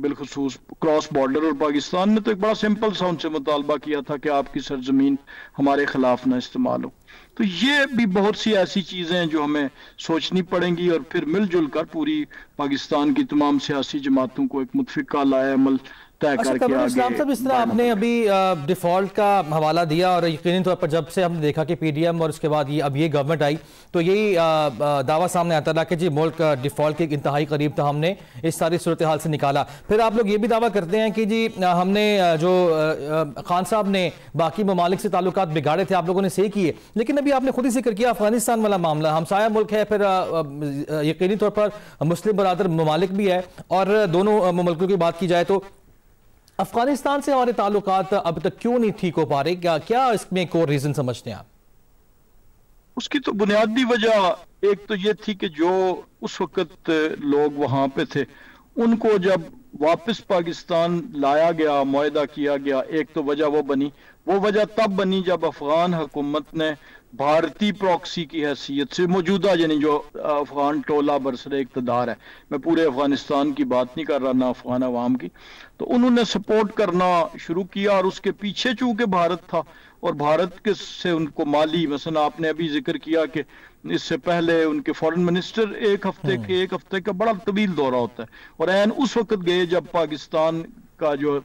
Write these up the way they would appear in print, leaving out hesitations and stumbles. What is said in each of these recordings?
بالخصوص cross border, اور پاکستان نے تو ایک بڑا سمپل سا ان سے مطالبہ کیا تھا کہ آپ کی سرزمین ہمارے خلاف نہ استعمال ہو. تو یہ بھی بہت سی ایسی چیزیں ہیں جو ہمیں سوچنی پڑیں گی، اور پھر مل جل کر پوری پاکستان کی تمام سیاسی جماعتوں کو ایک متفقہ لائے عمل طے کر کے قمر اسلام صاحب، اس طرح آپ نے ابھی ڈیفالٹ کا حوالہ دیا، اور یقینی طور پر جب سے ہم نے دیکھا کہ پی ڈی ایم اور اس کے بعد اب یہ گورنمنٹ آئی تو یہی دعویٰ سامنے آتا رہا کہ جی ملک ڈیفالٹ کے انتہائی قریب تھا، ہم نے اس ساری صورتحال سے نکالا. پھر آپ لوگ یہ بھی دعویٰ کرتے ہیں کہ جی ہم نے جو خان صاحب نے باقی ممالک سے تعلقات بگاڑے تھے آپ لوگوں نے صحیح کیے، لیکن ابھی آپ نے خود ہی ذکر کیا افغانستان والا معاملہ ہمسایہ ملک ہے، پھر یقینی طور پر مسلم برادر ممالک بھی ہے، اور دونوں ممالکوں کی بات کی جائے تو افغانستان سے ہمارے تعلقات اب تک کیوں نہیں ٹھیک ہو پا رہے؟ کیا اس میں ایک اور ریزن سمجھتے ہیں آپ؟ اس کی تو بنیادی وجہ ایک تو یہ تھی کہ جو اس وقت لوگ وہاں پہ تھے ان کو جب واپس پاکستان لایا گیا، معاہدہ کیا گیا، ایک تو وجہ وہ بنی. وہ وجہ تب بنی جب افغان حکومت نے بھارتی پروکسی کی حیثیت سے موجودہ، یعنی جو افغان ٹولہ برسر اقتدار ہے، میں پورے افغانستان کی بات نہیں کر رہا، نہ افغان عوام کی، تو انہوں نے سپورٹ کرنا شروع کیا. اور اس کے پیچھے چونکہ بھارت تھا، اور بھارت کے سے ان کو مالی، مثلا آپ نے ابھی ذکر کیا کہ اس سے پہلے ان کے فارن منسٹر ایک ہفتے کا بڑا طویل دورہ ہوتا ہے، اور عین اس وقت گئے جب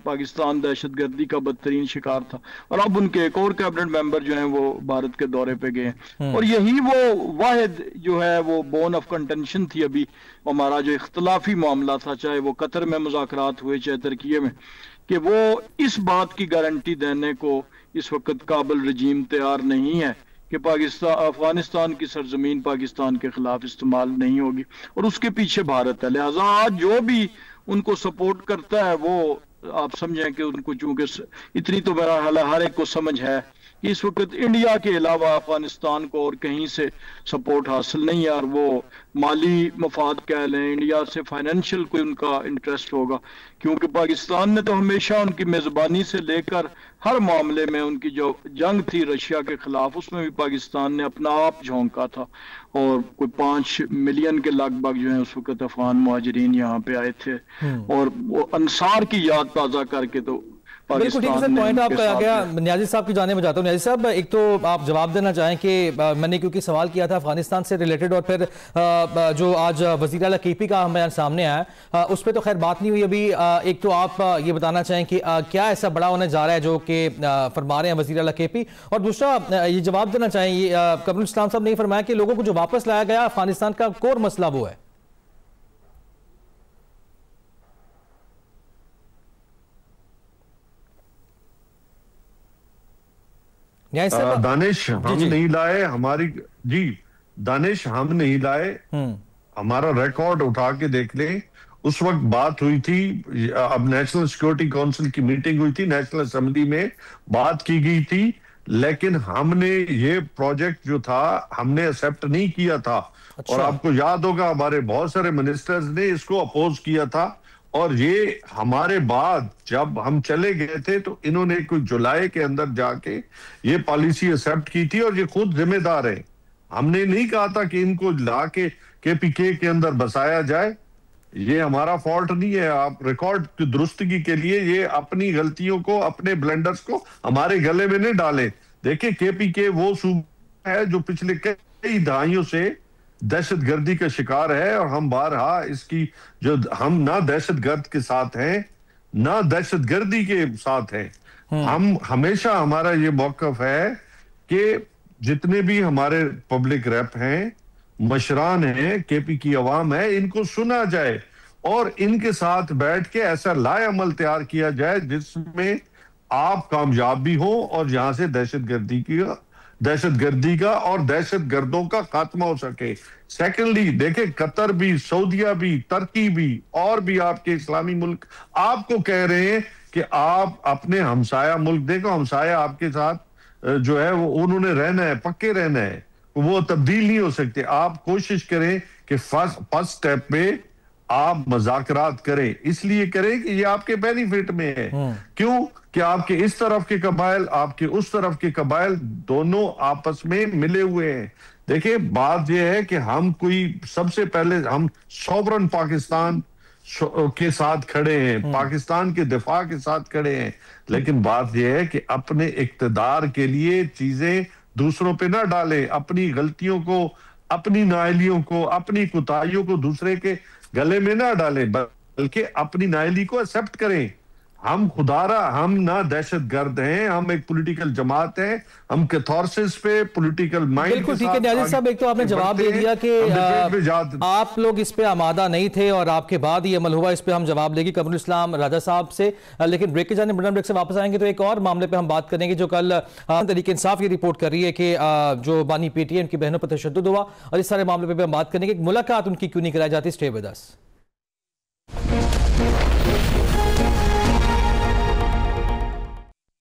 پاکستان دہشت گردی کا بدترین شکار تھا، اور اب ان کے ایک اور کیبنٹ ممبر جو ہیں وہ بھارت کے دورے پہ گئے ہیں. اور یہی وہ واحد جو ہے وہ بون آف کنٹینشن تھی ابھی ہمارا جو اختلافی معاملہ تھا، چاہے وہ قطر میں مذاکرات ہوئے چاہے ترکیے میں، کہ وہ اس بات کی گارنٹی دینے کو اس وقت کابل رجیم تیار نہیں ہے کہ افغانستان کی سرزمین پاکستان کے خلاف استعمال نہیں ہوگی، اور اس کے پیچھے بھارت ہے. لہٰذا آج جو بھی ان کو سپورٹ کرتا ہے وہ آپ سمجھیں کہ ان کو چونکہ اتنی تو میرا حال ہر ایک کو سمجھ ہے کہ اس وقت انڈیا کے علاوہ افغانستان کو اور کہیں سے سپورٹ حاصل نہیں ہے، اور وہ مالی مفاد کہہ لیں، انڈیا سے فائنینشیل کوئی ان کا انٹرسٹ ہوگا، کیونکہ پاکستان نے تو ہمیشہ ان کی میزبانی سے لے کر ہر معاملے میں ان کی جو جنگ تھی رشیا کے خلاف اس میں بھی پاکستان نے اپنا آپ جھونکا تھا، اور کوئی 5 ملین کے لگ بھگ جو ہیں اس وقت افغان مہاجرین یہاں پہ آئے تھے، اور وہ انصار کی یاد تازہ کر کے تو بالکل ٹھیک ہے. پوائنٹ آپ کا آ گیا. نیازی صاحب کی جانے میں جاتا ہوں. نیازی صاحب، ایک تو آپ جواب دینا چاہیں کہ میں نے کیونکہ سوال کیا تھا افغانستان سے ریلیٹڈ، اور پھر جو آج وزیر اعلیٰ کے پی کا ہمیں سامنے آیا اس پہ تو خیر بات نہیں ہوئی ابھی. ایک تو آپ یہ بتانا چاہیں کہ کیا ایسا بڑا ہونے جا رہا ہے جو کہ فرما رہے ہیں وزیر اعلیٰ کے پی، اور دوسرا یہ جواب دینا چاہیں یہ قمر اسلام صاحب نے فرمایا کہ لوگوں کو جو واپس لایا گیا افغانستان کا کور مسئلہ وہ ہے. دانش ہم نہیں لائے، دانش ہم نہیں لائے. ہمارا ریکارڈ اٹھا کے دیکھ لیں. اس وقت بات ہوئی تھی، اب نیشنل سیکورٹی کونسل کی میٹنگ ہوئی تھی، نیشنل اسمبلی میں بات کی گئی تھی، لیکن ہم نے یہ پروجیکٹ جو تھا ہم نے ایکسپٹ نہیں کیا تھا. اور آپ کو یاد ہوگا ہمارے بہت سارے منسٹرز نے اس کو اپوز کیا تھا، اور یہ ہمارے بعد جب ہم چلے گئے تھے تو انہوں نے کوئی جولائی کے اندر جا کے یہ پالیسی ایکسپٹ کی تھی، اور یہ خود ذمہ دار ہے. ہم نے نہیں کہا تھا کہ ان کو لا کے پی کے اندر بسایا جائے. یہ ہمارا فالٹ نہیں ہے. آپ ریکارڈ کی درستگی کے لیے یہ اپنی غلطیوں کو، اپنے بلنڈرز کو ہمارے گلے میں نہیں ڈالیں. دیکھیں کے پی کے وہ صوبہ ہے جو پچھلے کئی دہائیوں سے دہشت گردی کا شکار ہے، اور ہم بارہا اس کی جو ہم نہ دہشت گرد کے ساتھ ہیں نہ دہشت گردی کے ساتھ ہیں. ہم ہمیشہ ہمارا یہ موقف ہے کہ جتنے بھی ہمارے پبلک ریپ ہیں، مشران ہیں، کے پی کی عوام ہے، ان کو سنا جائے اور ان کے ساتھ بیٹھ کے ایسا لائے عمل تیار کیا جائے جس میں آپ کامیاب بھی ہوں اور یہاں سے دہشت گردی کا اور دہشت گردوں کا خاتمہ ہو سکے. سیکنڈلی دیکھیں قطر بھی، سعودیہ بھی، ترکی بھی اور بھی آپ کے اسلامی ملک آپ کو کہہ رہے ہیں کہ آپ اپنے ہمسایہ ملک دیکھو. ہمسایہ آپ کے ساتھ جو ہے وہ انہوں نے رہنا ہے، پکے رہنا ہے، وہ تبدیل نہیں ہو سکتے. آپ کوشش کریں کہ فرسٹ سٹیپ پہ آپ مذاکرات کریں. اس لیے کریں کہ یہ آپ کے بینیفٹ میں ہے. کیوں کہ آپ کے اس طرف کے قبائل، آپ کے اس طرف کے قبائل دونوں آپس میں ملے ہوئے ہیں. دیکھیں بات یہ ہے کہ ہم کوئی سب سے پہلے ہم سوورن پاکستان کے ساتھ کھڑے ہیں، پاکستان کے دفاع کے ساتھ کھڑے ہیں، لیکن بات یہ ہے کہ اپنے اقتدار کے لیے چیزیں دوسروں پہ نہ ڈالیں، اپنی غلطیوں کو، اپنی نااہلیوں کو، اپنی کوتاہیوں کو دوسرے کے گلے میں نہ ڈالیں، بلکہ اپنی نااہلی کو ایکسپٹ کریں۔ ہم ہم نہ دہشت گرد ہیں، ہم ایک پولیٹیکل جماعت ہیں، ہم کیتھارسس پہ پولیٹیکل مائنڈ بالکل ٹھیک ہے نیازی صاحب، ایک تو آپ نے جواب دے دیا کہ آپ لوگ اس پہ آمادہ نہیں تھے اور آپ کے بعد یہ عمل ہوا، اس پہ ہم جواب لے گی قمر الاسلام راجہ صاحب سے، لیکن بریک کے جانے بریک سے واپس آئیں گے تو ایک اور معاملے پہ ہم بات کریں گے جو کل تحریک انصاف یہ رپورٹ کر رہی ہے کہ جو بانی پی ٹی ایم کی بہنوں پر تشدد ہوا، اور اس سارے معاملے پہ ہم بات کریں گے کہ ملاقات ان کی کیوں نہیں کرائی جاتی۔ Stay with us.